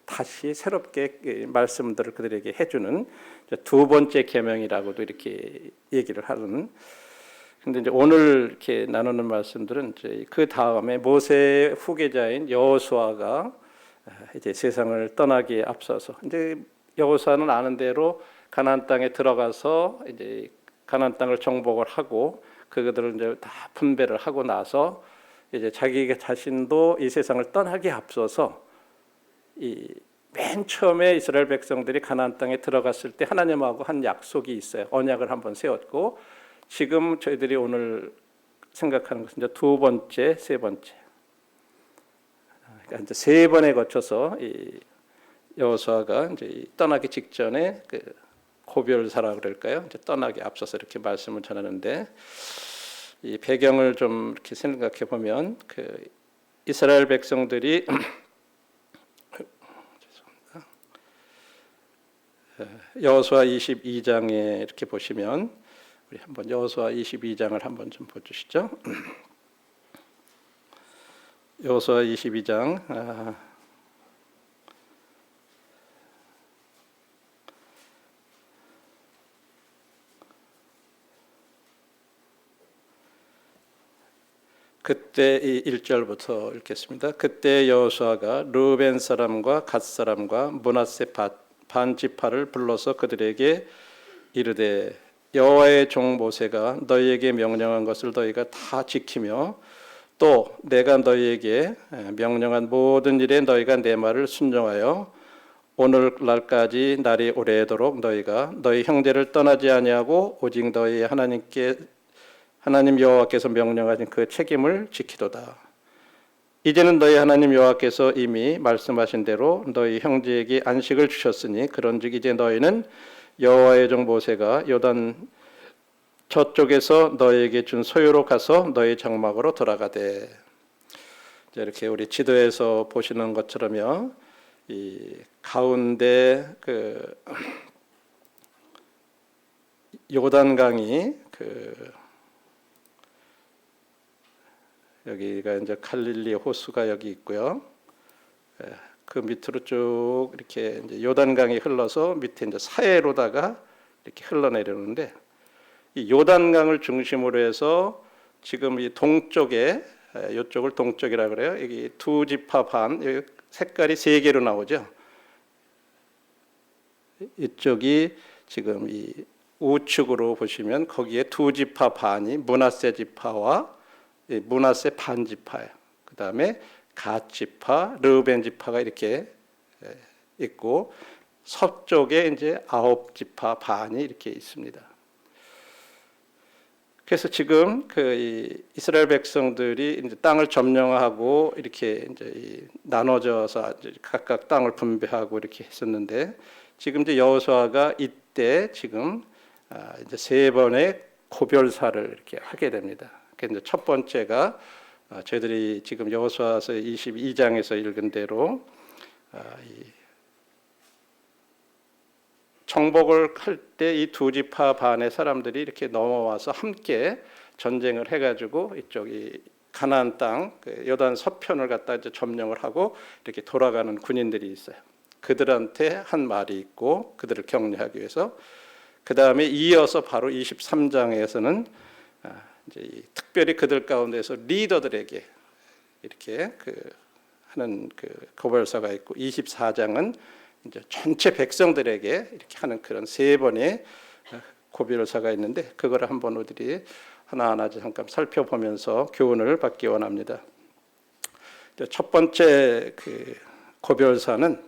다시 새롭게 말씀들을 그들에게 해주는 두 번째 계명이라고도 이렇게 얘기를 하는. 근데 이제 오늘 이렇게 나누는 말씀들은 이제 그 다음에 모세의 후계자인 여호수아가 이제 세상을 떠나기에 앞서서 이제 여호수아는 아는 대로 가나안 땅에 들어가서 이제 가나안 땅을 정복을 하고 그들을 이제 다 분배를 하고 나서 이제 자기 자신도 이 세상을 떠나기에 앞서서 이 맨 처음에 이스라엘 백성들이 가나안 땅에 들어갔을 때 하나님하고 한 약속이 있어요. 언약을 한번 세웠고 지금 저희들이 오늘 생각하는 것은 이제 두 번째, 세 번째. 그러니까 이제 세 번에 거쳐서 이 여호수아가 이제 떠나기 직전에 그 고별사라 그럴까요? 이제 떠나기 앞서서 이렇게 말씀을 전하는데 이 배경을 좀 이렇게 생각해 보면 그 이스라엘 백성들이 여호수아 22장에 이렇게 보시면 우리 한번 여호수아 22장을 한번 좀 보주시죠. 여호수아 22장 그때 이 1절부터 읽겠습니다. 그때 여호수아가 르우벤 사람과 갓 사람과 므낫세 반 지파를 불러서 그들에게 이르되 여호와의 종 모세가 너희에게 명령한 것을 너희가 다 지키며 또 내가 너희에게 명령한 모든 일에 너희가 내 말을 순종하여 오늘날까지 날이 오래도록 너희가 너희 형제를 떠나지 아니하고 오직 너희 하나님 여호와께서 명령하신 그 책임을 지키도다. 이제는 너희 하나님 여호와께서 이미 말씀하신 대로 너희 형제에게 안식을 주셨으니 그런즉 이제 너희는 여호와의 종 모세가 요단 저쪽에서 너희에게 준 소유로 가서 너희 장막으로 돌아가되. 이렇게 우리 지도에서 보시는 것처럼요, 이 가운데 그 요단강이 여기가 이제 갈릴리 호수가 여기 있고요. 그 밑으로 쭉 이렇게 이제 요단강이 흘러서 밑에 이제 사해로다가 이렇게 흘러내리는데 이 요단강을 중심으로 해서 지금 이 동쪽에 이쪽을 동쪽이라 그래요. 여기 두 지파 반, 여기 색깔이 세 개로 나오죠. 이쪽이 지금 이 우측으로 보시면 거기에 두 지파 반이 므낫세 지파와 므낫세 반 지파예요. 그 다음에 갓 지파, 르우벤 지파가 이렇게 있고 서쪽에 이제 아홉 지파 반이 이렇게 있습니다. 그래서 지금 그 이스라엘 백성들이 이제 땅을 점령하고 이렇게 이제 나눠져서 이제 각각 땅을 분배하고 이렇게 했었는데 지금 이제 여호수아가 이때 지금 이제 세 번의 고별사를 이렇게 하게 됩니다. 그래서 이제 첫 번째가 저희들이 지금 여호수아서 22장에서 읽은 대로 이 정복을 할 때 이 두 지파 반의 사람들이 이렇게 넘어와서 함께 전쟁을 해가지고 이쪽이 가나안 땅 요단 서편을 갖다 이제 점령을 하고 이렇게 돌아가는 군인들이 있어요. 그들한테 한 말이 있고 그들을 격려하기 위해서 그 다음에 이어서 바로 23장에서는 이제 특별히 그들 가운데서 리더들에게 이렇게 하는 고별사가 있고 24장은 이제 전체 백성들에게 이렇게 하는 그런 세 번의 고별사가 있는데 그거를 한번 우리들이 하나하나 잠깐 살펴보면서 교훈을 받기 원합니다. 첫 번째 고별사는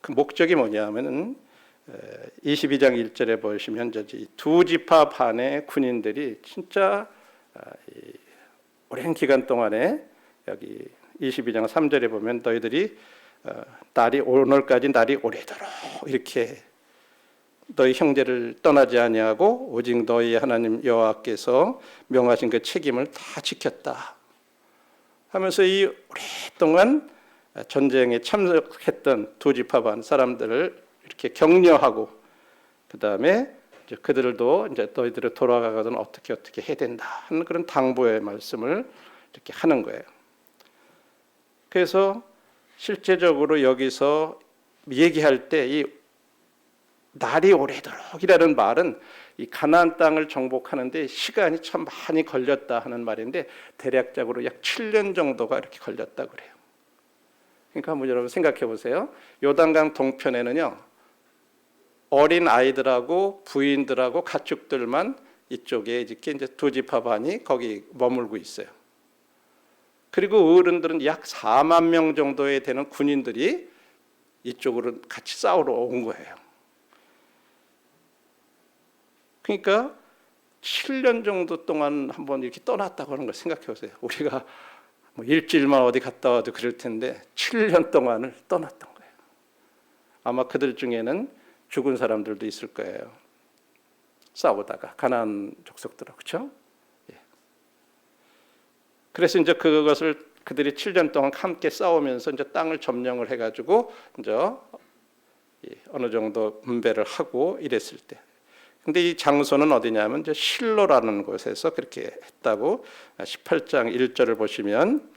그 목적이 뭐냐면은 22장 1절에 보시면 이제 두 지파 반의 군인들이 진짜 오랜 기간 동안에 여기 22장 3절에 보면 너희들이 오늘까지 날이 오래도록 이렇게 너희 형제를 떠나지 아니하고 오직 너희 하나님 여호와께서 명하신 그 책임을 다 지켰다 하면서 이 오랫동안 전쟁에 참석했던 두 지파 반 사람들을 이렇게 격려하고 그 다음에 그들도 이제 너희들이 돌아가거든 어떻게 해야 된다 하는 그런 당부의 말씀을 이렇게 하는 거예요. 그래서 실제적으로 여기서 얘기할 때 이 날이 오래도록이라는 말은 이 가나안 땅을 정복하는데 시간이 참 많이 걸렸다 하는 말인데 대략적으로 약 7년 정도가 이렇게 걸렸다 그래요. 그러니까 한번 여러분 생각해 보세요. 요단강 동편에는요 어린 아이들하고 부인들하고 가축들만 이쪽에 이렇게 이제 두 지파 반이 거기 머물고 있어요. 그리고 어른들은 약 4만 명 정도에 되는 군인들이 이쪽으로 같이 싸우러 온 거예요. 그러니까 7년 정도 동안 한번 이렇게 떠났다고 하는 걸 생각해 보세요. 우리가 뭐 일주일만 어디 갔다 와도 그럴 텐데 7년 동안을 떠났던 거예요. 아마 그들 중에는 죽은 사람들도 있을 거예요. 싸우다가 가나안 족속들하고 그렇죠? 예. 그래서 이제 그것을 그들이 7년 동안 함께 싸우면서 이제 땅을 점령을 해가지고 이제 어느 정도 분배를 하고 이랬을 때. 근데 이 장소는 어디냐면 이제 실로라는 곳에서 그렇게 했다고 18장 1절을 보시면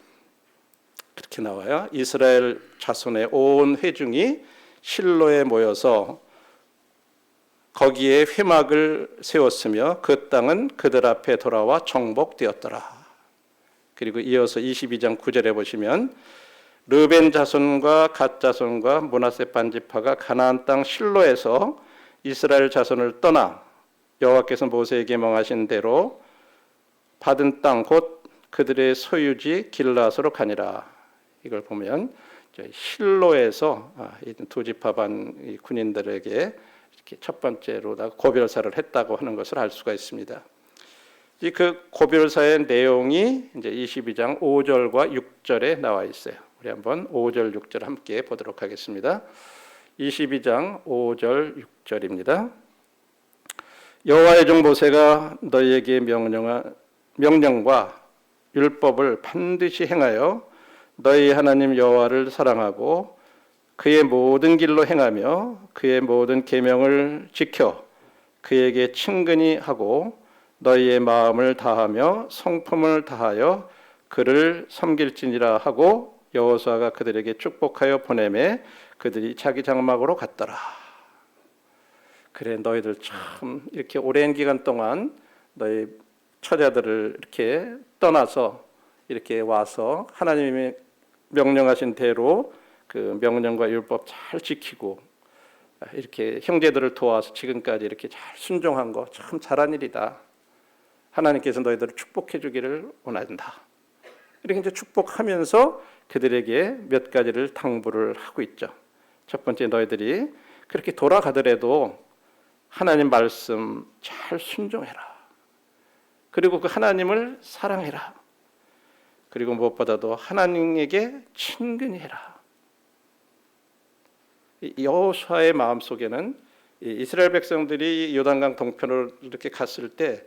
그렇게 나와요. 이스라엘 자손의 온 회중이 실로에 모여서 거기에 회막을 세웠으며 그 땅은 그들 앞에 돌아와 정복되었더라. 그리고 이어서 22장 9절에 보시면 르벤 자손과 갓 자손과 므낫세 반지파가 가나안 땅 실로에서 이스라엘 자손을 떠나 여호와께서 모세에게 명하신 대로 받은 땅 곧 그들의 소유지 길라앗으로 가니라. 이걸 보면 실로에서 두 지파 반 군인들에게 이렇게 첫 번째로 고별사를 했다고 하는 것을 알 수가 있습니다. 그 고별사의 내용이 이제 22장 5절과 6절에 나와 있어요. 우리 한번 5절 6절 함께 보도록 하겠습니다. 22장 5절 6절입니다. 여호와의 종 모세가 너희에게 명령과 율법을 반드시 행하여 너희 하나님 여호와를 사랑하고 그의 모든 길로 행하며 그의 모든 계명을 지켜 그에게 친근히 하고 너희의 마음을 다하며 성품을 다하여 그를 섬길지니라 하고 여호수아가 그들에게 축복하여 보내매 그들이 자기 장막으로 갔더라. 그래 너희들 참 이렇게 오랜 기간 동안 너희 처자들을 이렇게 떠나서 이렇게 와서 하나님이 명령하신 대로 그 명령과 율법 잘 지키고 이렇게 형제들을 도와서 지금까지 이렇게 잘 순종한 거 참 잘한 일이다. 하나님께서 너희들을 축복해 주기를 원한다. 이렇게 이제 축복하면서 그들에게 몇 가지를 당부를 하고 있죠. 첫 번째 너희들이 그렇게 돌아가더라도 하나님 말씀 잘 순종해라. 그리고 그 하나님을 사랑해라. 그리고 무엇보다도 하나님에게 친근히 해라. 여호수아의 마음속에는 이스라엘 백성들이 요단강 동편으로 이렇게 갔을 때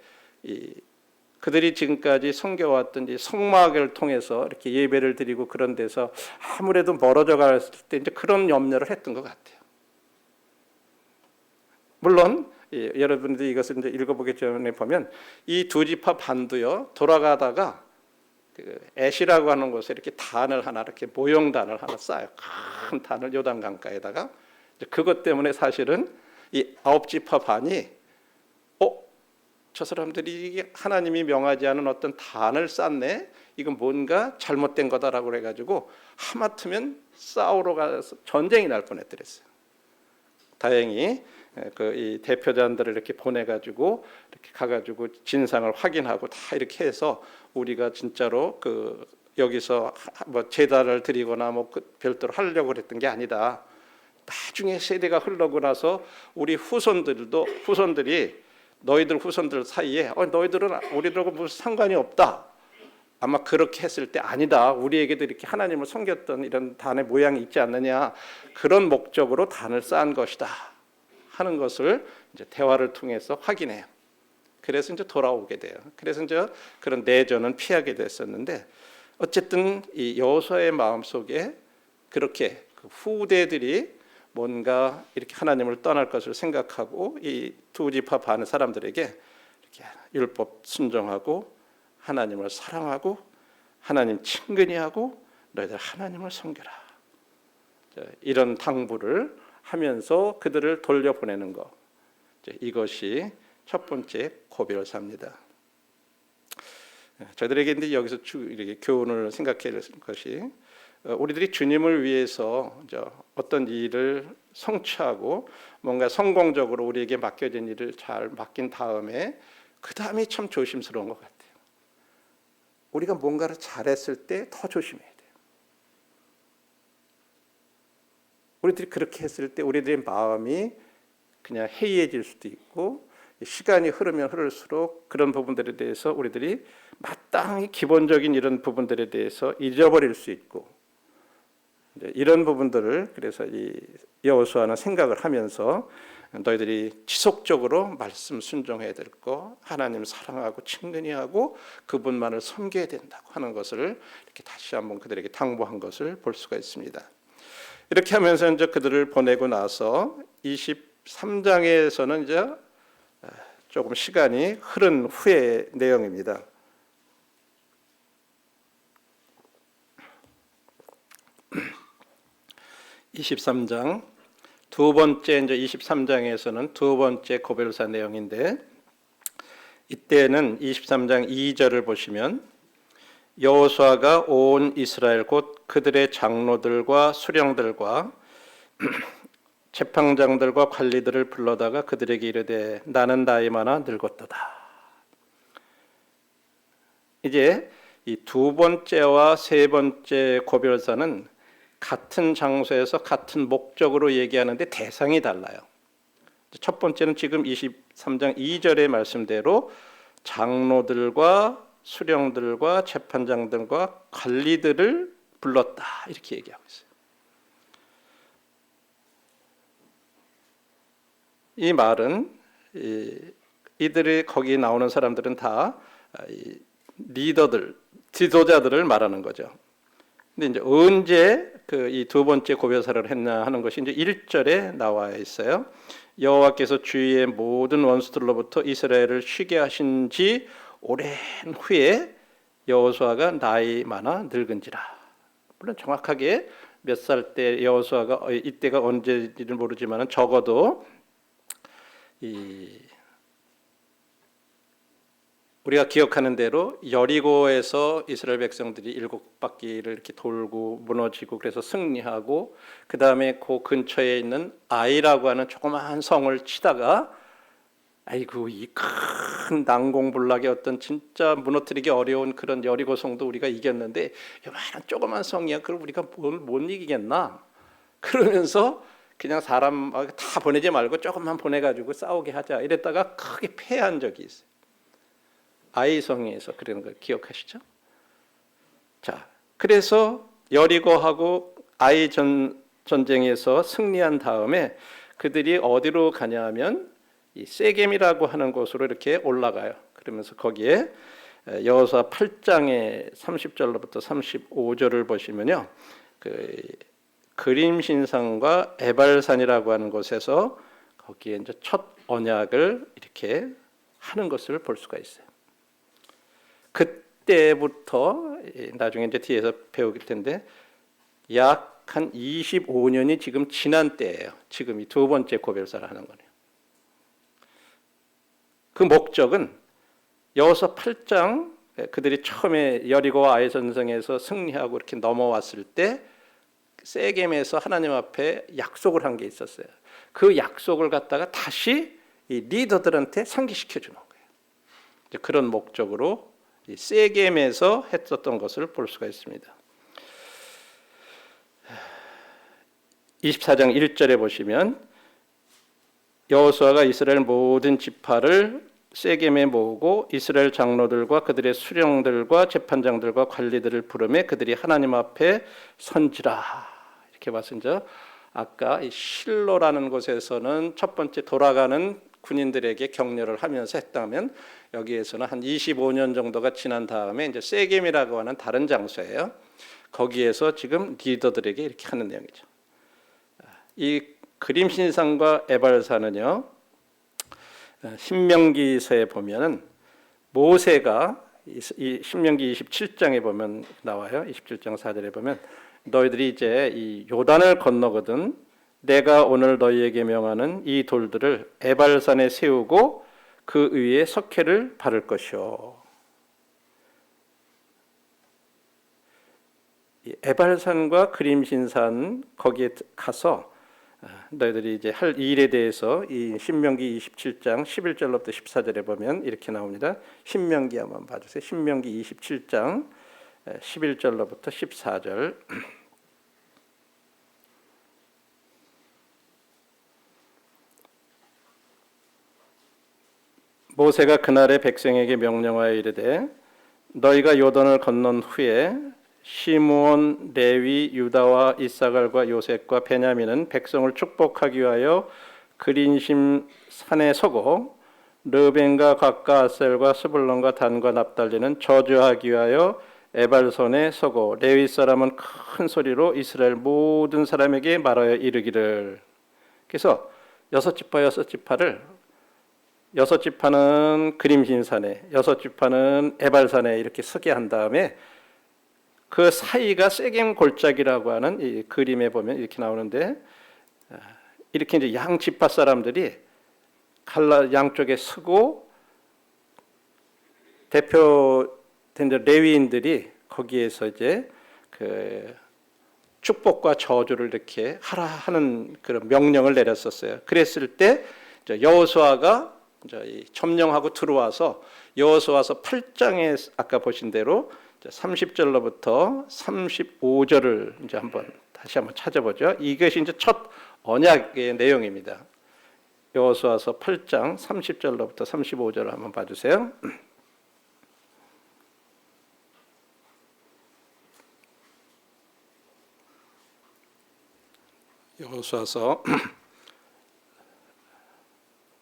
그들이 지금까지 섬겨왔던 성막을 통해서 이렇게 예배를 드리고 그런 데서 아무래도 멀어져 갔을 때 이제 그런 염려를 했던 것 같아요. 물론 여러분들이 이것을 이제 읽어보기 전에 보면 이 두 지파 반도요 돌아가다가 그 애시라고 하는 곳에 이렇게 단을 하나 이렇게 모형단을 하나 쌓아요. 큰 단을 요단강가에다가 그것 때문에 사실은 이 아홉 지파 반이 저 사람들이 하나님이 명하지 않은 어떤 단을 쌓네. 이건 뭔가 잘못된 거다라고 그래가지고 하마터면 싸우러 가서 전쟁이 날 뻔했더랬어요. 다행히 이 대표단들을 이렇게 보내가지고 이렇게 가가지고 진상을 확인하고 다 이렇게 해서 우리가 진짜로 그 여기서 뭐 제단을 드리거나 뭐 별도로 하려고 그랬던 게 아니다. 나중에 세대가 흘러고 나서 우리 후손들이 너희들 후손들 사이에 너희들은 우리들하고 무슨 상관이 없다. 아마 그렇게 했을 때 아니다. 우리에게도 이렇게 하나님을 섬겼던 이런 단의 모양이 있지 않느냐. 그런 목적으로 단을 쌓은 것이다. 하는 것을 이제 대화를 통해서 확인해요. 그래서 이제 돌아오게 돼요. 그래서 이제 그런 내전은 피하게 됐었는데 어쨌든 이 여호수아의 마음속에 그렇게 그 후대들이 뭔가 이렇게 하나님을 떠날 것을 생각하고 이 두 지파 반 사람들에게 이렇게 율법 순종하고 하나님을 사랑하고 하나님 친근히 하고 너희들 하나님을 섬겨라. 이런 당부를 하면서 그들을 돌려보내는 것, 이것이 첫 번째 고별사입니다. 저들에게 이제 여기서 이렇게 교훈을 생각해야 할 것이, 우리들이 주님을 위해서 어떤 일을 성취하고 뭔가 성공적으로 우리에게 맡겨진 일을 잘 맡긴 다음에 그 다음이 참 조심스러운 것 같아요. 우리가 뭔가를 잘했을 때 더 조심해야 돼요. 우리들이 그렇게 했을 때 우리들의 마음이 그냥 해이해질 수도 있고, 시간이 흐르면 흐를수록 그런 부분들에 대해서 우리들이 마땅히 기본적인 이런 부분들에 대해서 잊어버릴 수 있고, 이런 부분들을 그래서 이 여호수아는 생각을 하면서 너희들이 지속적으로 말씀 순종해야 될 거, 하나님 사랑하고 친근히 하고 그분만을 섬겨야 된다고 하는 것을 이렇게 다시 한번 그들에게 당부한 것을 볼 수가 있습니다. 이렇게 하면서 이제 그들을 보내고 나서 23장에서는 이제 조금 시간이 흐른 후의 내용입니다. (23장) 두 번째, 이제 23장에서는 두 번째 고별사 내용인데, 이때는 23장 2절을 보시면 여호수아가 온 이스라엘 곧 그들의 장로들과 수령들과 재판장들과 관리들을 불러다가 그들에게 이르되 나는 나이 많아 늙었도다. 이제 이 두 번째와 세 번째 고별사는 같은 장소에서 같은 목적으로 얘기하는데 대상이 달라요. 첫 번째는 지금 23장 2절의 말씀대로 장로들과 수령들과 재판장들과 관리들을 불렀다 이렇게 얘기하고 있어요. 이 말은 이들이 거기 나오는 사람들은 다 리더들, 지도자들을 말하는 거죠. 근데 이제 언제 이 두 번째 고별사를 했나 하는 것이 이제 1절에 나와 있어요. 여호와께서 주위의 모든 원수들로부터 이스라엘을 쉬게 하신 지 오랜 후에 여호수아가 나이 많아 늙은지라. 물론 정확하게 몇 살 때 여호수아가 이때가 언제인지는 모르지만 적어도 우리가 기억하는 대로 여리고에서 이스라엘 백성들이 7바퀴를 이렇게 돌고 무너지고 그래서 승리하고, 그 다음에 그 근처에 있는 아이라고 하는 조그마한 성을 치다가, 아이고 이 큰 난공불락의 어떤 진짜 무너뜨리기 어려운 그런 여리고 성도 우리가 이겼는데 요만한 조그만 성이야, 그걸 우리가 못 이기겠나? 그러면서 그냥 사람 다 보내지 말고 조금만 보내가지고 싸우게 하자 이랬다가 크게 패한 적이 있어요. 아이성에서 그런 걸 기억하시죠? 자, 그래서 여리고하고 아이 전쟁에서 승리한 다음에 그들이 어디로 가냐 하면 이 세겜이라고 하는 곳으로 이렇게 올라가요. 그러면서 거기에 여호수아 8장의 30절로부터 35절을 보시면요, 그림신상과 에발산이라고 하는 곳에서 거기에 이제 첫 언약을 이렇게 하는 것을 볼 수가 있어요. 그때부터 나중에 이제 뒤에서 배우길 텐데 약 한 25년이 지금 지난 때예요. 지금 이 두 번째 고별사를 하는 거네요. 그 목적은 여호수아 8장 그들이 처음에 여리고와 아이 전성에서 승리하고 이렇게 넘어왔을 때 세겜에서 하나님 앞에 약속을 한 게 있었어요. 그 약속을 갖다가 다시 이 리더들한테 상기시켜 주는 거예요. 그런 목적으로 세겜에서 했었던 것을 볼 수가 있습니다. 24장 1절에 보시면 여호수아가 이스라엘 모든 지파를 세겜에 모으고 이스라엘 장로들과 그들의 수령들과 재판장들과 관리들을 부르매 그들이 하나님 앞에 선지라. 이렇게 봤습니다. 아까 이 실로라는 곳에서는 첫 번째 돌아가는 군인들에게 격려를 하면서 했다면, 여기에서는 한 25년 정도가 지난 다음에 이제 세겜이라고 하는 다른 장소예요. 거기에서 지금 리더들에게 이렇게 하는 내용이죠. 이 그림신상과 에발산은요, 신명기서에 보면은 모세가 이 신명기 27장에 보면 나와요. 27장 4절에 보면 너희들이 이제 이 요단을 건너거든 내가 오늘 너희에게 명하는 이 돌들을 에발산에 세우고 그 위에 석회를 바를 것이요. 에발산과 그림신산 거기에 가서 너희들이 이제 할 일에 대해서 이 신명기 27장 11절부터 14절에 보면 이렇게 나옵니다. 신명기 한번 봐주세요. 신명기 27장 11절로부터 14절. 모세가 그날에 백성에게 명령하여 이르되 너희가 요단을 건넌 후에 시므온, 레위, 유다와 이사갈과 요셉과 베냐민은 백성을 축복하기 위하여 그린심 산에 서고 르벤과 gad과 아셀과 스불론과 단과 납달리는 저주하기 위하여 에발손에 서고 레위 사람은 큰 소리로 이스라엘 모든 사람에게 말하여 이르기를. 그래서 여섯 지파를 여섯 지파는 그림신산에, 여섯 지파는 에발산에 이렇게 서게 한 다음에 그 사이가 세겜 골짜기라고 하는 이 그림에 보면 이렇게 나오는데 이렇게 이제 양 지파 사람들이 양쪽에 서고 대표된 레위인들이 거기에서 이제 그 축복과 저주를 이렇게 하라 하는 그런 명령을 내렸었어요. 그랬을 때 여호수아가 점령하고 들어와서 여호수아서 8장에 아까 보신 대로 30절로부터 35절을 이제 다시 한번 찾아보죠. 이것이 이제 첫 언약의 내용입니다. 여호수아서 8장 30절로부터 35절을 한번 봐주세요. 여호수아서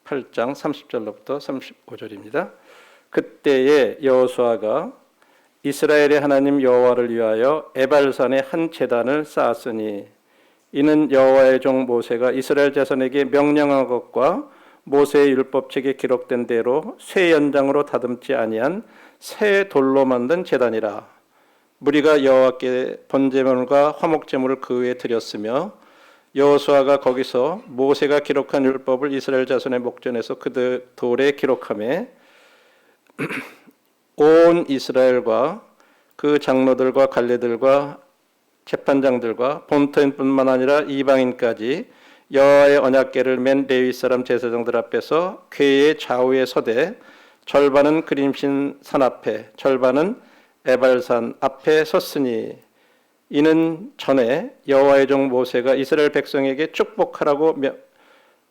8장 30절로부터 35절입니다. 그때에 여호수아가 이스라엘의 하나님 여호와를 위하여 에발산에 한 제단을 쌓았으니 이는 여호와의 종 모세가 이스라엘 자손에게 명령한 것과 모세의 율법책에 기록된 대로 쇠 연장으로 다듬지 아니한 새 돌로 만든 제단이라. 무리가 여호와께 번제물과 화목제물을 그 위에 드렸으며 여호수아가 거기서 모세가 기록한 율법을 이스라엘 자손의 목전에서 그 돌에 기록하며 온 이스라엘과 그 장로들과 관리들과 재판장들과 본토인뿐만 아니라 이방인까지 여호와의 언약궤를 맨 레위 사람 제사장들 앞에서 궤의 좌우에 서되 절반은 그림신 산 앞에 절반은 에발산 앞에 섰으니 이는 전에 여호와의 종 모세가 이스라엘 백성에게 축복하라고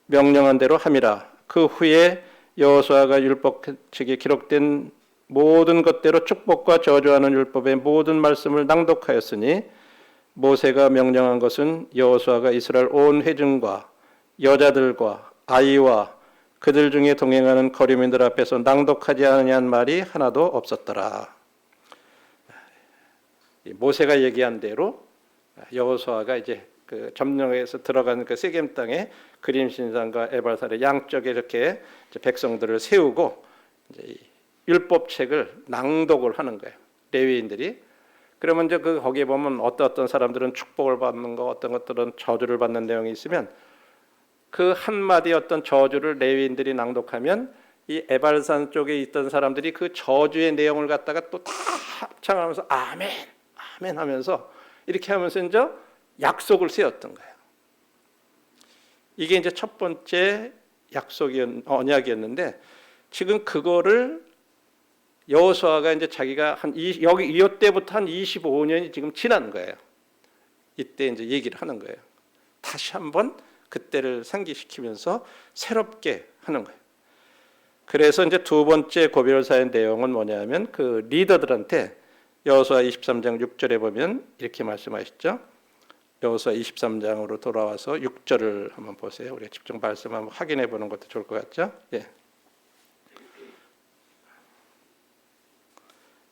명령한 대로 함이라. 그 후에 여호수아가 율법책에 기록된 모든 것대로 축복과 저주하는 율법의 모든 말씀을 낭독하였으니 모세가 명령한 것은 여호수아가 이스라엘 온 회중과 여자들과 아이와 그들 중에 동행하는 거류민들 앞에서 낭독하지 아니한 말이 하나도 없었더라. 모세가 얘기한 대로 여호수아가 이제 그 점령해서 들어가는 그 세겜 땅에 그림신산과 에발산의 양쪽에 이렇게 백성들을 세우고 이제 율법책을 낭독을 하는 거예요. 레위인들이. 그러면 이제 그 거기에 보면 어떤 사람들은 축복을 받는 거, 어떤 것들은 저주를 받는 내용이 있으면 그 한마디 어떤 저주를 레위인들이 낭독하면 이 에발산 쪽에 있던 사람들이 그 저주의 내용을 갖다가 또 다 합창하면서 아멘, 아멘 하면서 이렇게 하면서 이제 약속을 세웠던 거예요. 이게 이제 첫 번째 언약이었는데 지금 그거를 여호수아가 이제 자기가 여기 이때부터 한 25년이 지금 지난 거예요. 이때 이제 얘기를 하는 거예요. 다시 한번 그때를 상기시키면서 새롭게 하는 거예요. 그래서 이제 두 번째 고별사의 내용은 뭐냐면 그 리더들한테 여호수아 23장 6절에 보면 이렇게 말씀하시죠. 여호수아 23장으로 돌아와서 6절을 한번 보세요. 우리가 직접 말씀 한번 확인해 보는 것도 좋을 것 같죠? 예.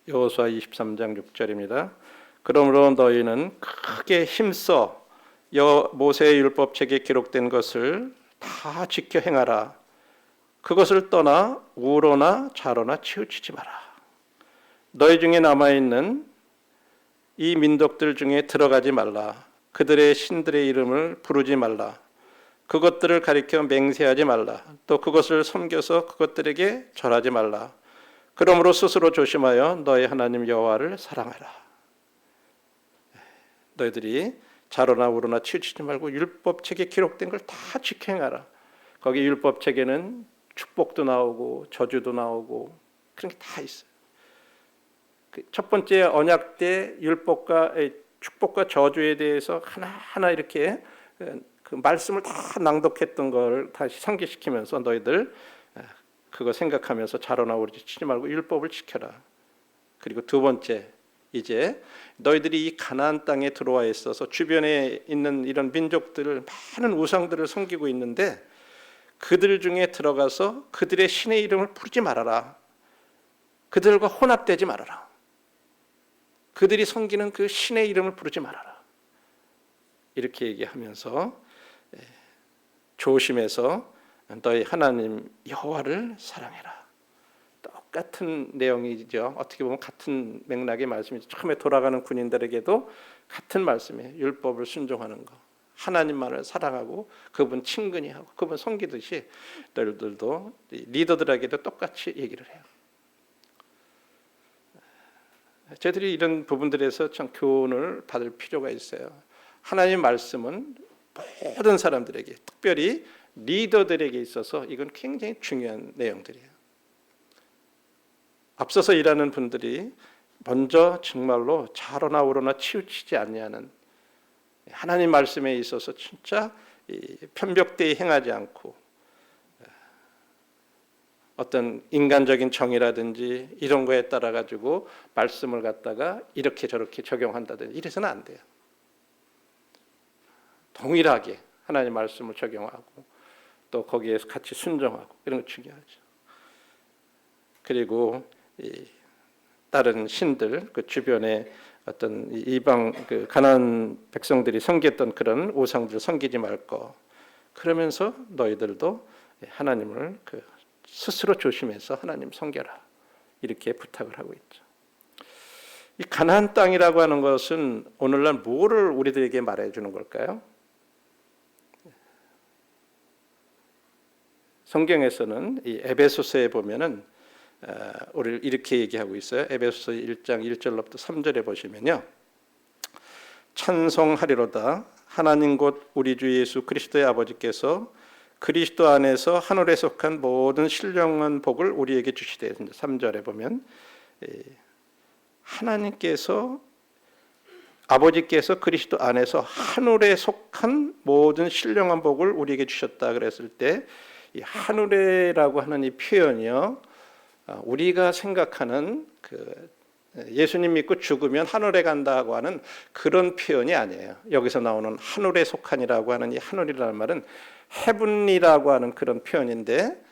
여호수아 23장 6절입니다. 그러므로 너희는 크게 힘써 모세의 율법책에 기록된 것을 다 지켜 행하라. 그것을 떠나 우로나 좌로나 치우치지 마라. 너희 중에 남아있는 이 민족들 중에 들어가지 말라. 그들의 신들의 이름을 부르지 말라. 그것들을 가리켜 맹세하지 말라. 또 그것을 섬겨서 그것들에게 절하지 말라. 그러므로 스스로 조심하여 너희 하나님 여호와를 사랑하라. 너희들이 자로나 우로나 치우치지 말고 율법책에 기록된 걸 다 지켜 행하라. 거기 율법책에는 축복도 나오고 저주도 나오고 그런 게 다 있어요. 첫 번째 언약 때 율법과 축복과 저주에 대해서 하나하나 이렇게 그 말씀을 다 낭독했던 걸 다시 상기시키면서 너희들 그거 생각하면서 자로나 우로지 치지 말고 율법을 지켜라. 그리고 두 번째, 이제 너희들이 이 가나안 땅에 들어와 있어서 주변에 있는 이런 민족들을 많은 우상들을 섬기고 있는데 그들 중에 들어가서 그들의 신의 이름을 부르지 말아라. 그들과 혼합되지 말아라. 그들이 섬기는 그 신의 이름을 부르지 말아라. 이렇게 얘기하면서 조심해서 너희 하나님 여호와를 사랑해라. 똑같은 내용이죠. 어떻게 보면 같은 맥락의 말씀이죠. 처음에 돌아가는 군인들에게도 같은 말씀이에요. 율법을 순종하는 거. 하나님만을 사랑하고 그분 친근히 하고 그분 섬기듯이 너희들도 리더들에게도 똑같이 얘기를 해요. 저희들이 이런 부분들에서 참 교훈을 받을 필요가 있어요. 하나님 말씀은 모든 사람들에게, 특별히 리더들에게 있어서 이건 굉장히 중요한 내용들이에요. 앞서서 일하는 분들이 먼저 정말로 자로나 우로나 치우치지 아니하는 하나님 말씀에 있어서 진짜 편벽되이 행하지 않고 어떤 인간적인 정의라든지 이런 거에 따라 가지고 말씀을 갖다가 이렇게 저렇게 적용한다든지 이래서는 안 돼요. 동일하게 하나님 말씀을 적용하고 또 거기에서 같이 순종하고 이런 거 중요하죠. 그리고 다른 신들 그 주변에 어떤 이방 그 가나안 백성들이 섬겼던 그런 우상들을 섬기지 말 거. 그러면서 너희들도 하나님을 스스로 조심해서 하나님 섬겨라. 이렇게 부탁을 하고 있죠. 이 가나안 땅이라고 하는 것은 오늘날 뭐를 우리들에게 말해주는 걸까요? 성경에서는 이 에베소서에 보면은 우리를 이렇게 얘기하고 있어요. 에베소서 1장 1절로부터 3절에 보시면요. 찬송하리로다. 하나님 곧 우리 주 예수 그리스도의 아버지께서 그리스도 안에서 하늘에 속한 모든 신령한 복을 우리에게 주시되 3절에 보면 하나님께서 아버지께서 그리스도 안에서 하늘에 속한 모든 신령한 복을 우리에게 주셨다 그랬을 때 이 하늘에라고 하는 이 표현이요. 우리가 생각하는 예수님 믿고 죽으면 하늘에 간다고 하는 그런 표현이 아니에요. 여기서 나오는 하늘에 속한이라고 하는 이 하늘이라는 말은 헤븐리라고 하는 그런 표현인데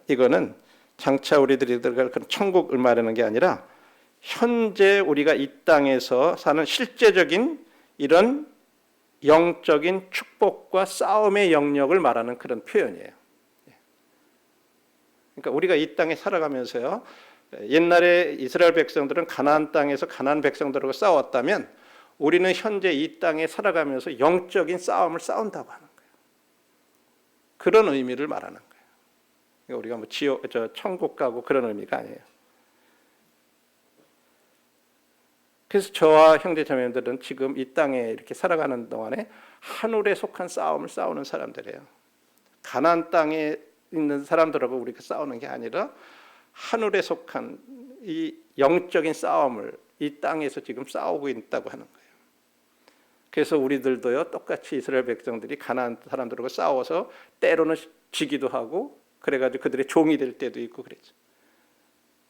이거는 장차 우리들이 들어갈 그런 천국을 말하는 게 아니라 현재 우리가 이 땅에서 사는 실제적인 이런 영적인 축복과 싸움의 영역을 말하는 그런 표현이에요. 그러니까 우리가 이 땅에 살아가면서요. 옛날에 이스라엘 백성들은 가나안 땅에서 가나안 백성들하고 싸웠다면 우리는 현재 이 땅에 살아가면서 영적인 싸움을 싸운다고 하는 거예요. 그런 의미를 말하는 거예요. 그러니까 우리가 뭐 천국 가고 그런 의미가 아니에요. 그래서 저와 형제 자매들은 지금 이 땅에 이렇게 살아가는 동안에 하늘에 속한 싸움을 싸우는 사람들이에요. 가나안 땅에 있는 사람들하고 우리가 싸우는 게 아니라 하늘에 속한 이 영적인 싸움을 이 땅에서 지금 싸우고 있다고 하는 거예요. 그래서 우리들도요 똑같이 이스라엘 백성들이 가나안 사람들하고 싸워서 때로는 지기도 하고 그래가지고 그들의 종이 될 때도 있고 그랬죠.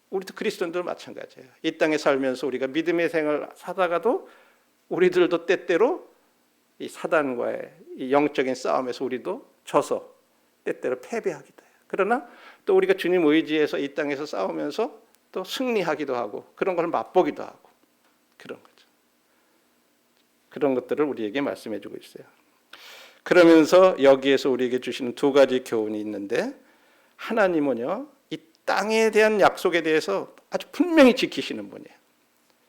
우리도 그리스도인들 마찬가지예요. 이 땅에 살면서 우리가 믿음의 생을 사다가도 우리들도 때때로 이 사단과의 이 영적인 싸움에서 우리도 져서 때때로 패배하기도 해요. 그러나 또 우리가 주님 의지해서 이 땅에서 싸우면서 또 승리하기도 하고 그런 걸 맛보기도 하고 그런 거죠. 그런 것들을 우리에게 말씀해 주고 있어요. 그러면서 여기에서 우리에게 주시는 두 가지 교훈이 있는데 하나님은요 이 땅에 대한 약속에 대해서 아주 분명히 지키시는 분이에요.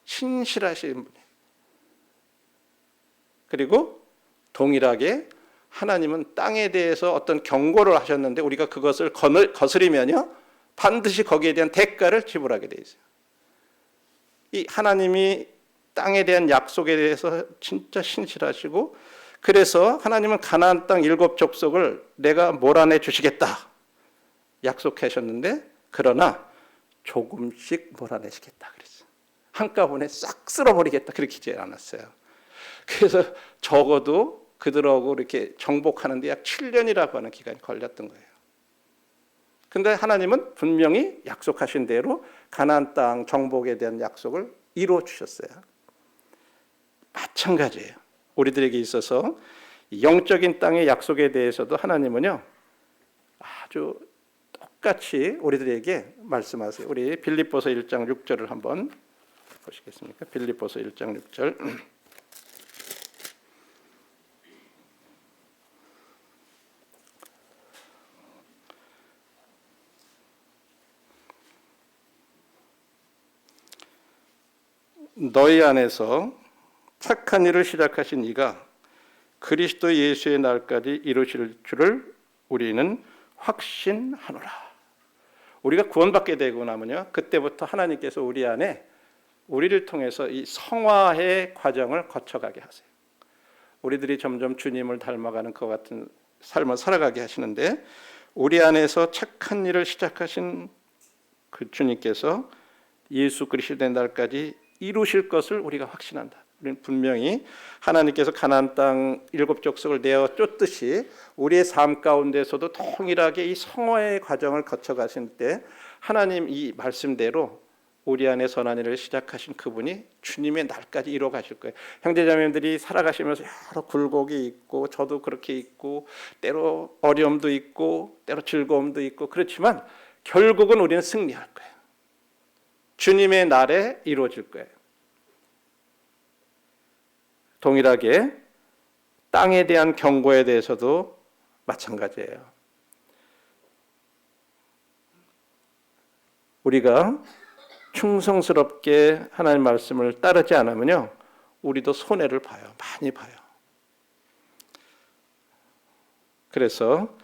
신실하신 분이에요. 그리고 동일하게 하나님은 땅에 대해서 어떤 경고를 하셨는데 우리가 그것을 거스리면요 반드시 거기에 대한 대가를 지불하게 돼 있어요. 이 하나님이 땅에 대한 약속에 대해서 진짜 신실하시고, 그래서 하나님은 가나안 땅 7족속을 내가 몰아내 주시겠다 약속하셨는데, 그러나 조금씩 몰아내시겠다 그랬어요. 한꺼번에 싹 쓸어버리겠다 그렇게 하지 않았어요. 그래서 적어도 그들하고 이렇게 정복하는데 약 7년이라고 하는 기간이 걸렸던 거예요. 근데 하나님은 분명히 약속하신 대로 가나안 땅 정복에 대한 약속을 이루어 주셨어요. 마찬가지예요. 우리들에게 있어서 영적인 땅의 약속에 대해서도 하나님은요 아주 똑같이 우리들에게 말씀하세요. 우리 빌립보서 1장 6절을 한번 보시겠습니까? 빌립보서 1장 6절. 너희 안에서 착한 일을 시작하신 이가 그리스도 예수의 날까지 이루실 줄을 우리는 확신하노라. 우리가 구원받게 되고 나면요 그때부터 하나님께서 우리 안에 우리를 통해서 이 성화의 과정을 거쳐가게 하세요. 우리들이 점점 주님을 닮아가는 것 같은 삶을 살아가게 하시는데, 우리 안에서 착한 일을 시작하신 그 주님께서 예수 그리스도의 날까지 이루실 것을 우리가 확신한다. 우리는 분명히 하나님께서 가나안 땅 7족속을 내어 쫓듯이 우리의 삶 가운데서도 동일하게 이 성화의 과정을 거쳐가실 때 하나님 이 말씀대로 우리 안에 선한 일을 시작하신 그분이 주님의 날까지 이루어 가실 거예요. 형제자매들이 살아가시면서 여러 굴곡이 있고 저도 그렇게 있고 때로 어려움도 있고 때로 즐거움도 있고 그렇지만 결국은 우리는 승리할 거예요. 주님의 날에 이루어질 거예요. 동일하게 땅에 대한 경고에 대해서도 마찬가지예요. 우리가 충성스럽게 하나님 말씀을 따르지 않으면요 우리도 손해를 봐요. 많이 봐요. 그래서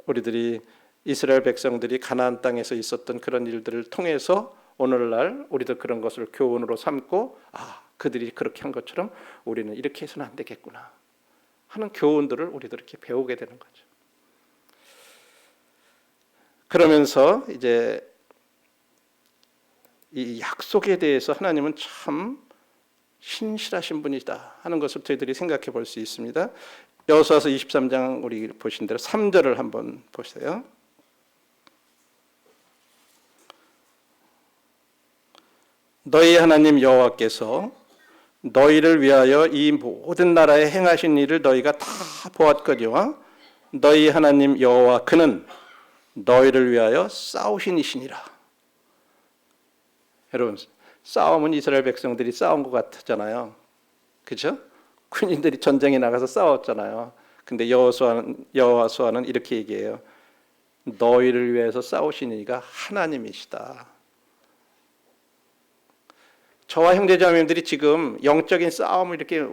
우리들이 이스라엘 백성들이 가나안 땅에서 있었던 그런 일들을 통해서 오늘날 우리도 그런 것을 교훈으로 삼고 그들이 그렇게 한 것처럼 우리는 이렇게 해서는 안 되겠구나 하는 교훈들을 우리도 이렇게 배우게 되는 거죠. 그러면서 이제 이 약속에 대해서 하나님은 참 신실하신 분이다 하는 것을 저희들이 생각해 볼 수 있습니다. 여호수아서 23장 우리 보신 대로 3절을 한번 보세요. 너희 하나님 여호와께서 너희를 위하여 이 모든 나라에 행하신 일을 너희가 다 보았거니와 너희 하나님 여호와 그는 너희를 위하여 싸우신 이시니라. 여러분, 싸움은 이스라엘 백성들이 싸운 것 같잖아요. 그렇죠? 군인들이 전쟁에 나가서 싸웠잖아요. 근데 여호수아는 이렇게 얘기해요. 너희를 위해서 싸우신 이가 하나님이시다. 저와 형제자매들이 지금 영적인 싸움을 이렇게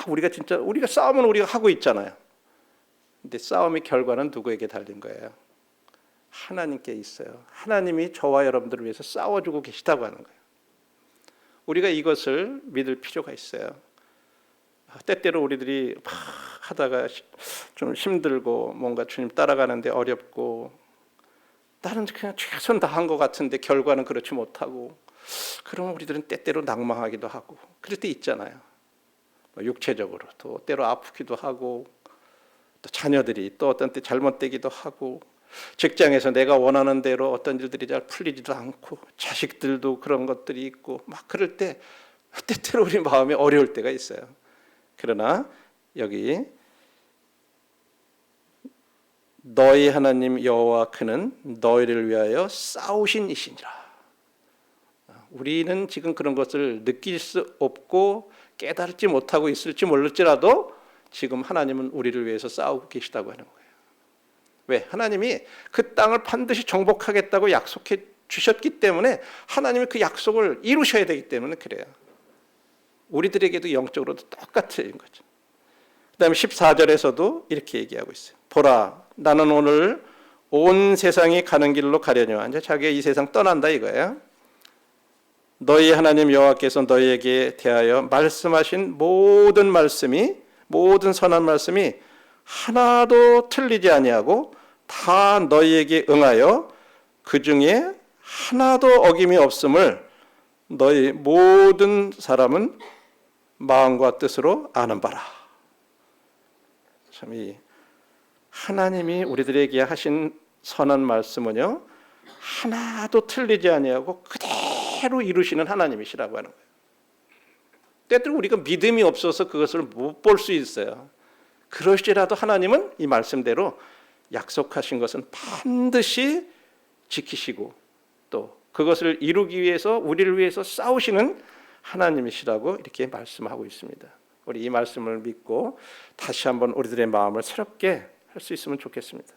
우리가 싸움은 우리가 하고 있잖아요. 근데 싸움의 결과는 누구에게 달린 거예요? 하나님께 있어요. 하나님이 저와 여러분들을 위해서 싸워주고 계시다고 하는 거예요. 우리가 이것을 믿을 필요가 있어요. 때때로 우리들이 막 하다가 좀 힘들고 뭔가 주님 따라가는데 어렵고 나는 그냥 최선 다한 것 같은데 결과는 그렇지 못하고 그러면 우리들은 때때로 낭망하기도 하고 그럴 때 있잖아요. 육체적으로 또 때로 아프기도 하고 또 자녀들이 또 어떤 때 잘못되기도 하고 직장에서 내가 원하는 대로 어떤 일들이 잘 풀리지도 않고 자식들도 그런 것들이 있고 막 그럴 때 때때로 우리 마음이 어려울 때가 있어요. 그러나 여기 너희 하나님 여호와 그는 너희를 위하여 싸우신 이시니라. 우리는 지금 그런 것을 느낄 수 없고 깨달지 못하고 있을지 모를지라도 지금 하나님은 우리를 위해서 싸우고 계시다고 하는 거예요. 왜? 하나님이 그 땅을 반드시 정복하겠다고 약속해 주셨기 때문에 하나님이 그 약속을 이루셔야 되기 때문에 그래요. 우리들에게도 영적으로도 똑같은 거죠. 그 다음에 14절에서도 이렇게 얘기하고 있어요. 보라, 나는 오늘 온 세상이 가는 길로 가려니와. 이제 자기가 이 세상 떠난다 이거예요. 너희 하나님 여호와께서 너희에게 대하여 말씀하신 모든 말씀이, 모든 선한 말씀이 하나도 틀리지 아니하고 다 너희에게 응하여 그 중에 하나도 어김이 없음을 너희 모든 사람은 마음과 뜻으로 아는 바라. 참 이 하나님이 우리들에게 하신 선한 말씀은요, 하나도 틀리지 아니하고 그대로 이루시는 하나님이시라고 하는 거예요. 때때로 우리가 믿음이 없어서 그것을 못 볼 수 있어요. 그러시라도 하나님은 이 말씀대로 약속하신 것은 반드시 지키시고 또 그것을 이루기 위해서 우리를 위해서 싸우시는 하나님이시라고 이렇게 말씀하고 있습니다. 우리 이 말씀을 믿고 다시 한번 우리들의 마음을 새롭게 할 수 있으면 좋겠습니다.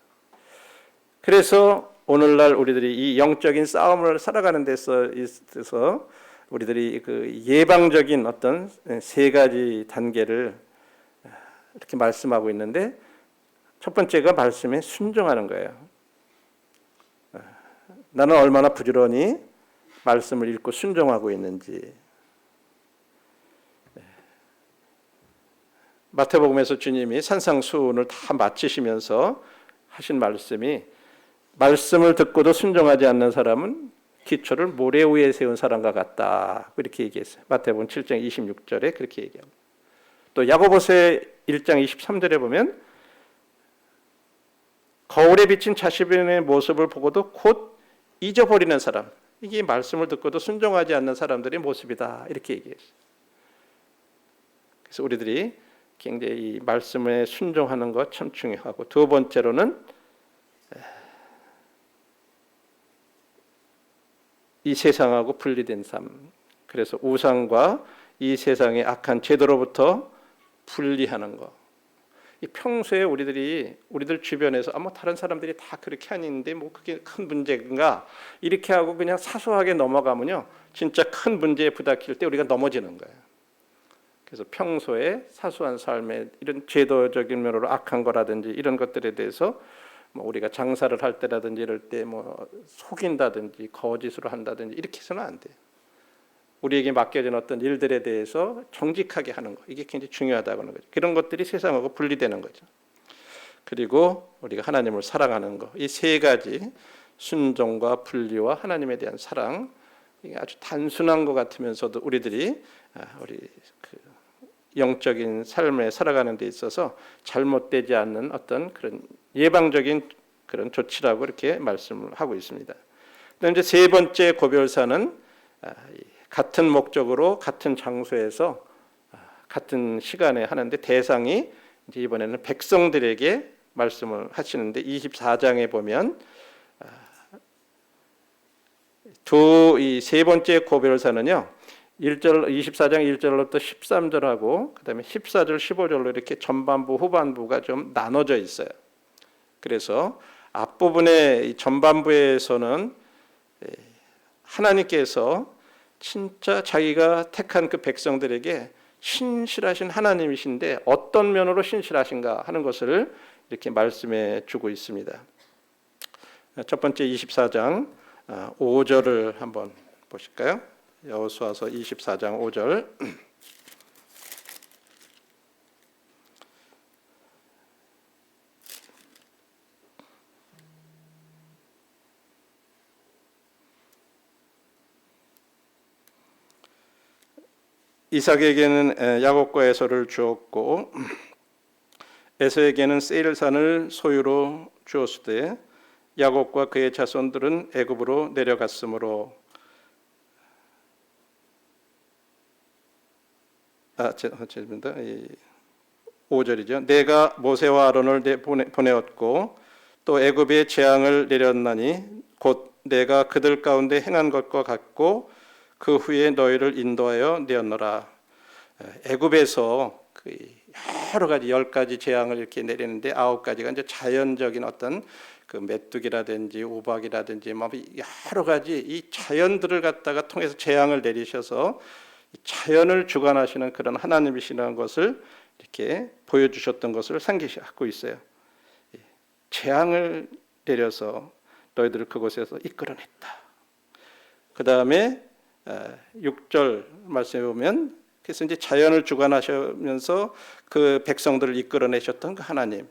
그래서 오늘날 우리들이 이 영적인 싸움을 살아가는 데서 있어서 우리들이 그 예방적인 어떤 세 가지 단계를 이렇게 말씀하고 있는데, 첫 번째가 말씀에 순종하는 거예요. 나는 얼마나 부지런히 말씀을 읽고 순종하고 있는지. 마태복음에서 주님이 산상수훈을 다 마치시면서 하신 말씀이, 말씀을 듣고도 순종하지 않는 사람은 기초를 모래 위에 세운 사람과 같다, 이렇게 얘기했어요. 마태복음 7장 26절에 그렇게 얘기합니다. 또 야고보서 1장 23절에 보면 거울에 비친 자신의 모습을 보고도 곧 잊어버리는 사람, 이게 말씀을 듣고도 순종하지 않는 사람들의 모습이다, 이렇게 얘기했어요. 그래서 우리들이 굉장히 이 말씀에 순종하는 것 참 중요하고, 두 번째로는 이 세상하고 분리된 삶, 그래서 우상과 이 세상의 악한 제도로부터 분리하는 것. 이 평소에 우리들 주변에서 뭐 다른 사람들이 다 그렇게 하는데 뭐 그게 큰 문제인가, 이렇게 하고 그냥 사소하게 넘어가면요, 진짜 큰 문제에 부닥칠 때 우리가 넘어지는 거예요. 그래서 평소에 사소한 삶에 이런 제도적인 면으로 악한 거라든지 이런 것들에 대해서 뭐 우리가 장사를 할 때라든지 이럴 때 뭐 속인다든지 거짓으로 한다든지 이렇게 해서는 안 돼요. 우리에게 맡겨진 어떤 일들에 대해서 정직하게 하는 거, 이게 굉장히 중요하다고 하는 거죠. 그런 것들이 세상하고 분리되는 거죠. 그리고 우리가 하나님을 사랑하는 거, 이 세 가지, 순종과 분리와 하나님에 대한 사랑, 이게 아주 단순한 것 같으면서도 우리 그 영적인 삶에 살아가는 데 있어서 잘못되지 않는 어떤 그런 예방적인 그런 조치라고 이렇게 말씀을 하고 있습니다. 그다음에 이제 세 번째 고별사는 같은 목적으로 같은 장소에서 같은 시간에 하는데, 대상이 이제 이번에는 백성들에게 말씀을 하시는데, 24장에 보면 이 세 번째 고별사는요, 24장 1절로부터 13절하고 그다음에 14절 15절로 이렇게 전반부 후반부가 좀 나눠져 있어요. 그래서 앞부분의 전반부에서는 하나님께서 진짜 자기가 택한 그 백성들에게 신실하신 하나님이신데 어떤 면으로 신실하신가 하는 것을 이렇게 말씀해 주고 있습니다. 첫 번째 24장 5절을 한번 보실까요? 여호수아서 24장 5절. 이삭에게는 야곱과 에서를 주었고 에서에게는 세일산을 소유로 주었으되 야곱과 그의 자손들은 애굽으로 내려갔으므로. 죄송합니다. 5절이죠. 내가 모세와 아론을 보내었고 또 애굽에 재앙을 내렸나니 곧 내가 그들 가운데 행한 것과 같고 그 후에 너희를 인도하여 내었노라. 애굽에서 여러 가지 10가지 재앙을 이렇게 내리는데 9가지가 이제 자연적인 어떤 그 메뚜기라든지 우박이라든지 뭐 여러 가지 이 자연들을 갖다가 통해서 재앙을 내리셔서 자연을 주관하시는 그런 하나님이시라는 것을 이렇게 보여주셨던 것을 상기하고 있어요. 재앙을 내려서 너희들을 그곳에서 이끌어냈다. 그 다음에 6절 말씀에 보면 그래서 이제 자연을 주관하시면서 그 백성들을 이끌어내셨던 그 하나님.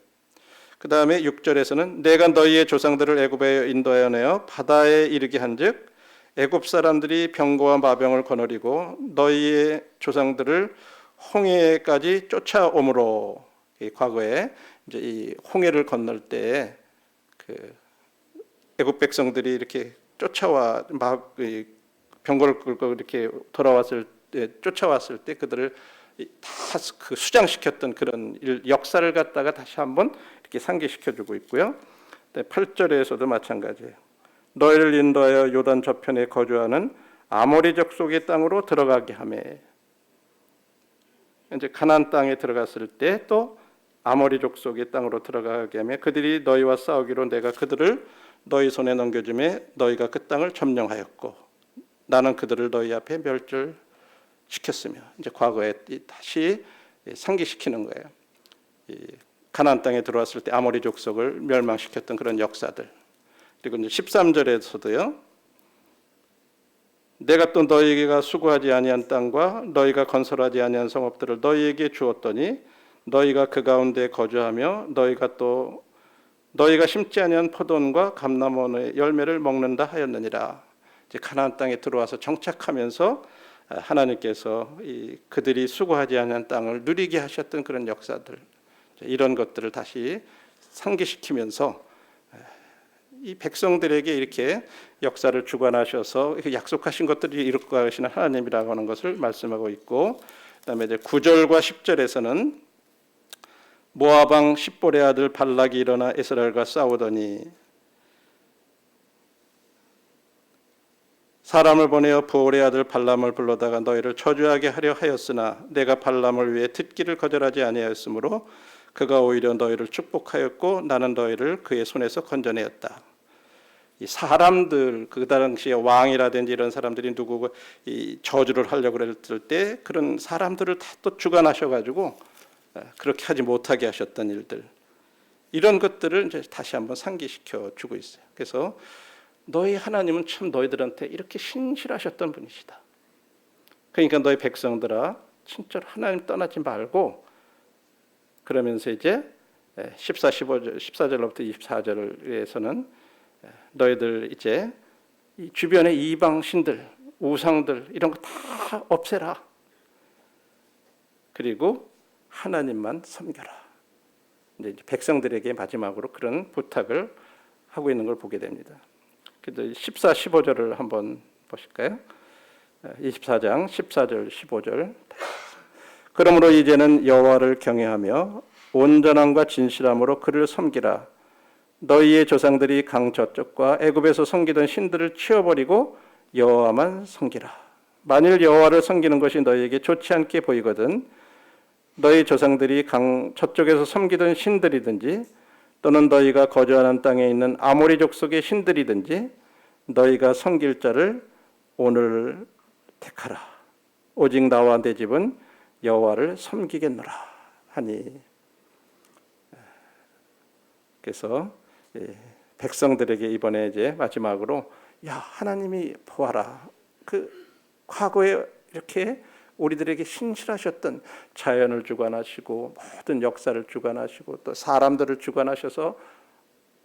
그 다음에 6절에서는 내가 너희의 조상들을 애굽에 인도하여 내어 바다에 이르게 한즉 애굽 사람들이 병거와 마병을 거느리고 너희의 조상들을 홍해까지 쫓아오므로 과거에 이제 이 홍해를 건널 때 그 애굽 백성들이 이렇게 쫓아와 병거를 끌고 이렇게 돌아왔을 때 쫓아왔을 때 그들을 다 그 수장시켰던 그런 역사를 갖다가 다시 한번 이렇게 상기시켜주고 있고요. 8절에서도 마찬가지예요. 너희를 인도하여 요단 저편에 거주하는 아모리 족속의 땅으로 들어가게 하매. 이제 가나안 땅에 들어갔을 때 또 아모리 족속의 땅으로 들어가게 하며 그들이 너희와 싸우기로 내가 그들을 너희 손에 넘겨주매 너희가 그 땅을 점령하였고 나는 그들을 너희 앞에 멸절시켰으며 이제 과거에 다시 상기시키는 거예요. 가나안 땅에 들어왔을 때 아모리 족속을 멸망시켰던 그런 역사들. 그리고 이제 13절에서도요. 내가 또 너희가 수고하지 아니한 땅과 너희가 건설하지 아니한 성읍들을 너희에게 주었더니 너희가 그 가운데 거주하며 너희가 심지 아니한 포도원과 감람원의 열매를 먹는다 하였느니라. 이제 가나안 땅에 들어와서 정착하면서 하나님께서 그들이 수고하지 아니한 땅을 누리게 하셨던 그런 역사들, 이런 것들을 다시 상기시키면서 이 백성들에게 이렇게 역사를 주관하셔서 약속하신 것들을 이루고 가시는 하나님이라고 하는 것을 말씀하고 있고, 그다음에 이제 9절과 10절에서는 모압 왕 십볼의 아들 발락이 일어나 이스라엘과 싸우더니 사람을 보내어 부올의 아들 발람을 불러다가 너희를 저주하게 하려 하였으나 내가 발람을 위해 듣기를 거절하지 아니하였으므로 그가 오히려 너희를 축복하였고 나는 너희를 그의 손에서 건져내었다. 이 사람들 그 당시에 왕이라든지 이런 사람들이 누구고 이 저주를 하려고 그랬을 때 그런 사람들을 다 또 주관하셔가지고 그렇게 하지 못하게 하셨던 일들, 이런 것들을 이제 다시 한번 상기시켜 주고 있어요. 그래서 너희 하나님은 참 너희들한테 이렇게 신실하셨던 분이시다. 그러니까 너희 백성들아 진짜로 하나님 떠나지 말고, 그러면서 이제 14절로부터 24절에서는 너희들 이제 이 주변의 이방 신들, 우상들 이런 거 다 없애라. 그리고 하나님만 섬겨라. 이제 백성들에게 마지막으로 그런 부탁을 하고 있는 걸 보게 됩니다. 그래서 14, 15절을 한번 보실까요? 24장 14절, 15절. 그러므로 이제는 여호와를 경외하며 온전함과 진실함으로 그를 섬기라. 너희의 조상들이 강 저쪽과 애굽에서 섬기던 신들을 치워버리고 여호와만 섬기라. 만일 여호와를 섬기는 것이 너희에게 좋지 않게 보이거든 너희 조상들이 강 저쪽에서 섬기던 신들이든지 또는 너희가 거주하는 땅에 있는 아모리 족속의 신들이든지 너희가 섬길 자를 오늘 택하라. 오직 나와 내 집은 여호와를 섬기겠노라 하니. 그래서 백성들에게 이번에 이제 마지막으로 야 하나님이 보아라. 그 과거에 이렇게 우리들에게 신실하셨던 자연을 주관하시고 모든 역사를 주관하시고 또 사람들을 주관하셔서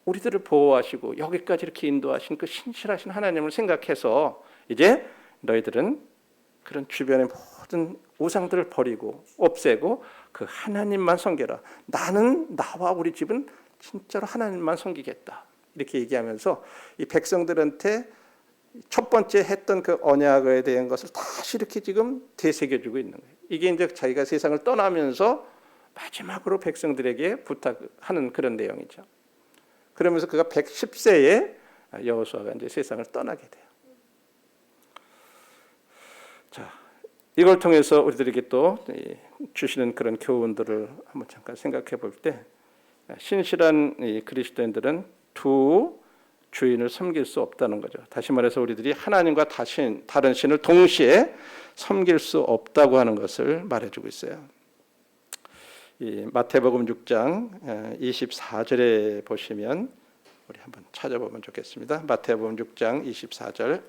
우리들을 보호하시고 여기까지 이렇게 인도하신 그 신실하신 하나님을 생각해서 이제 너희들은 그런 주변의 모든 우상들을 버리고 없애고 그 하나님만 섬겨라. 나는 나와 우리 집은 진짜로 하나님만 섬기겠다. 이렇게 얘기하면서 이 백성들한테 첫 번째 했던 그 언약에 대한 것을 다시 이렇게 지금 되새겨주고 있는 거예요. 이게 이제 자기가 세상을 떠나면서 마지막으로 백성들에게 부탁하는 그런 내용이죠. 그러면서 그가 110세에 여호수아가 이제 세상을 떠나게 돼요. 자, 이걸 통해서 우리들에게 또 주시는 그런 교훈들을 한번 잠깐 생각해 볼 때, 신실한 이 그리스도인들은 두 주인을 섬길 수 없다는 거죠. 다시 말해서 우리들이 하나님과 다른 신을 동시에 섬길 수 없다고 하는 것을 말해주고 있어요. 이 마태복음 6장 24절에 보시면 우리 한번 찾아보면 좋겠습니다. 마태복음 6장 24절.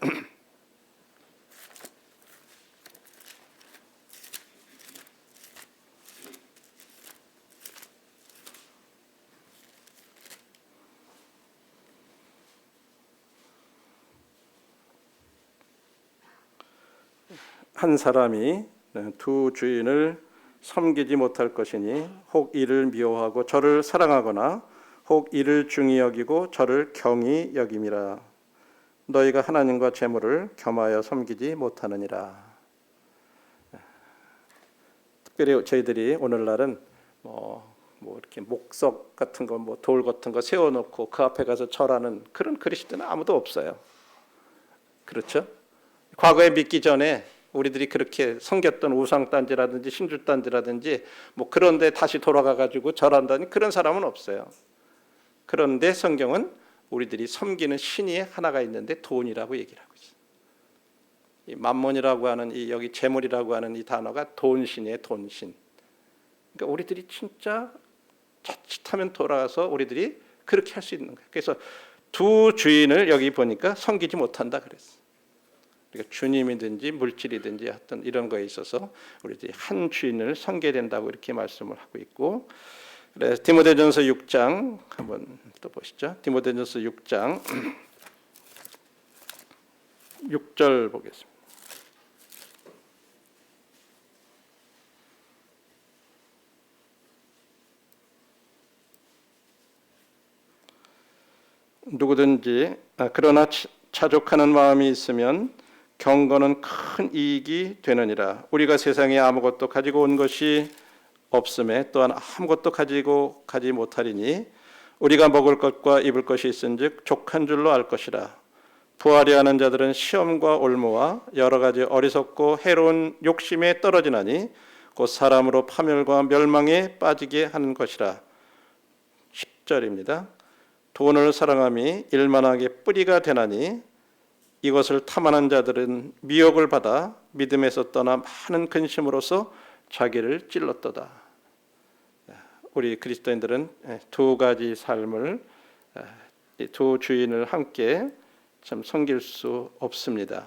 한 사람이 두 주인을 섬기지 못할 것이니 혹 이를 미워하고 저를 사랑하거나 혹 이를 중히 여기고 저를 경히 여김이라. 너희가 하나님과 재물을 겸하여 섬기지 못하느니라. 특별히 저희들이 오늘날은 뭐 이렇게 목석 같은 거, 돌 같은 거 세워놓고 그 앞에 가서 절하는 그런 그리스도는 아무도 없어요. 그렇죠? 과거에 믿기 전에 우리들이 그렇게 섬겼던 우상단지라든지 신주단지라든지 그런데 다시 돌아가가지고 절한다니 그런 사람은 없어요. 그런데 성경은 우리들이 섬기는 신이 하나가 있는데 돈이라고 얘기를 하고 있어요. 이 만몬이라고 하는 여기 재물이라고 하는 이 단어가 돈신이에요. 돈신. 그러니까 우리들이 진짜 자칫하면 돌아가서 우리들이 그렇게 할 수 있는 거예요. 그래서 두 주인을 여기 보니까 섬기지 못한다 그랬어요. 그러니까 주님이든지 물질이든지 어떤 이런 거에 있어서 우리들이 한 주인을 섬겨야 된다고 이렇게 말씀을 하고 있고, 그래서 디모데전서 6장 한번 또 보시죠. 디모데전서 6장 6절 보겠습니다. 누구든지 그러나 자족하는 마음이 있으면 경건은 큰 이익이 되느니라. 우리가 세상에 아무것도 가지고 온 것이 없음에 또한 아무것도 가지고 가지 못하리니 우리가 먹을 것과 입을 것이 있은즉 족한 줄로 알 것이라. 부하려 하는 자들은 시험과 올무와 여러 가지 어리석고 해로운 욕심에 떨어지나니 곧 사람으로 파멸과 멸망에 빠지게 하는 것이라. 10절입니다. 돈을 사랑함이 일만하게 뿌리가 되나니 이것을 탐하는 자들은 미혹을 받아 믿음에서 떠나 많은 근심으로써 자기를 찔렀도다. 우리 그리스도인들은 두 가지 삶을, 두 주인을 함께 참 섬길 수 없습니다.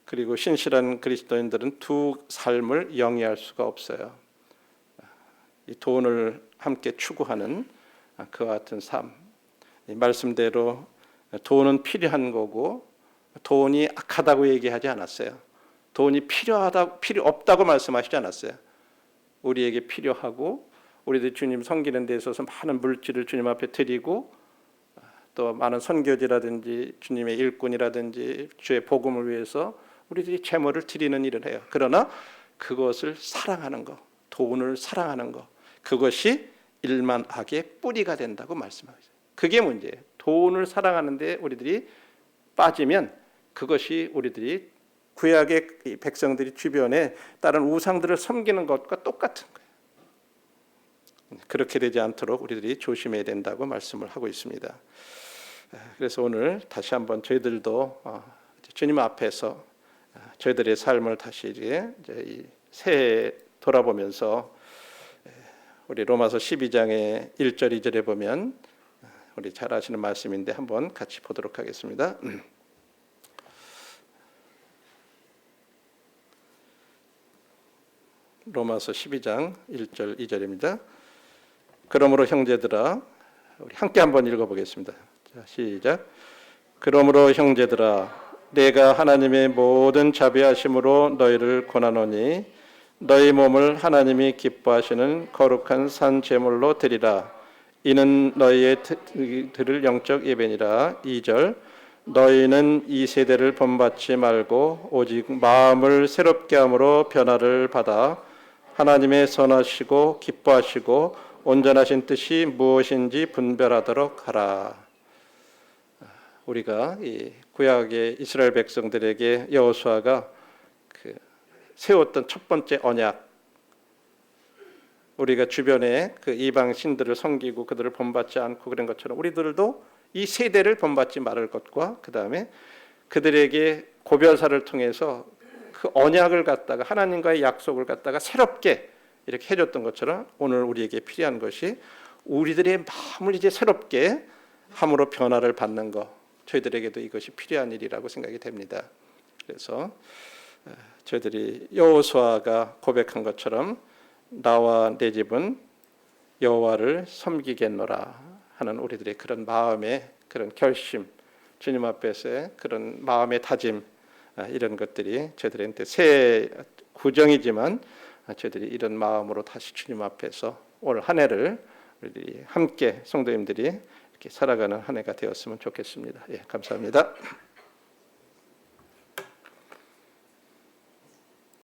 그리고 신실한 그리스도인들은 두 삶을 영위할 수가 없어요. 이 돈을 함께 추구하는 그와 같은 삶. 이 말씀대로 돈은 필요한 거고 돈이 악하다고 얘기하지 않았어요. 돈이 필요 없다고 말씀하시지 않았어요. 우리에게 필요하고 우리들 주님 섬기는 데 있어서 많은 물질을 주님 앞에 드리고 또 많은 선교지라든지 주님의 일꾼이라든지 주의 복음을 위해서 우리들이 재물을 드리는 일을 해요. 그러나 그것을 사랑하는 거, 돈을 사랑하는 거, 그것이 일만 악의 뿌리가 된다고 말씀하고 있어요. 그게 문제예요. 돈을 사랑하는데 우리들이 빠지면 그것이 우리들이 구약의 백성들이 주변에 다른 우상들을 섬기는 것과 똑같은 거예요. 그렇게 되지 않도록 우리들이 조심해야 된다고 말씀을 하고 있습니다. 그래서 오늘 다시 한번 저희들도 주님 앞에서 저희들의 삶을 다시 이제 새해 돌아보면서 우리 로마서 12장의 1절 2절에 보면 우리 잘 아시는 말씀인데 한번 같이 보도록 하겠습니다. 로마서 12장 1절 2절입니다. 그러므로 형제들아, 우리 함께 한번 읽어보겠습니다. 자, 시작. 그러므로 형제들아, 내가 하나님의 모든 자비하심으로 너희를 권하노니 너희 몸을 하나님이 기뻐하시는 거룩한 산 제물로 드리라. 이는 너희의 드릴 영적 예배니라. 2절. 너희는 이 세대를 본받지 말고 오직 마음을 새롭게 함으로 변화를 받아 하나님의 선하시고 기뻐하시고 온전하신 뜻이 무엇인지 분별하도록 하라. 우리가 이 구약의 이스라엘 백성들에게 여호수아가 세웠던 첫 번째 언약, 우리가 주변에 그 이방 신들을 섬기고 그들을 본받지 않고 그런 것처럼 우리들도 이 세대를 본받지 말을 것과 그 다음에 그들에게 고별사를 통해서 그 언약을 갖다가 하나님과의 약속을 갖다가 새롭게 이렇게 해줬던 것처럼 오늘 우리에게 필요한 것이 우리들의 마음을 이제 새롭게 함으로 변화를 받는 것, 저희들에게도 이것이 필요한 일이라고 생각이 됩니다. 그래서 저희들이 여호수아가 고백한 것처럼 나와 내 집은 여호와를 섬기겠노라 하는 우리들의 그런 마음의 그런 결심, 주님 앞에서의 그런 마음의 다짐, 이런 것들이 저희들한테 새 구정이지만 저희들이 이런 마음으로 다시 주님 앞에서 올 한 해를 우리들이 함께 성도님들이 이렇게 살아가는 한 해가 되었으면 좋겠습니다. 예, 감사합니다.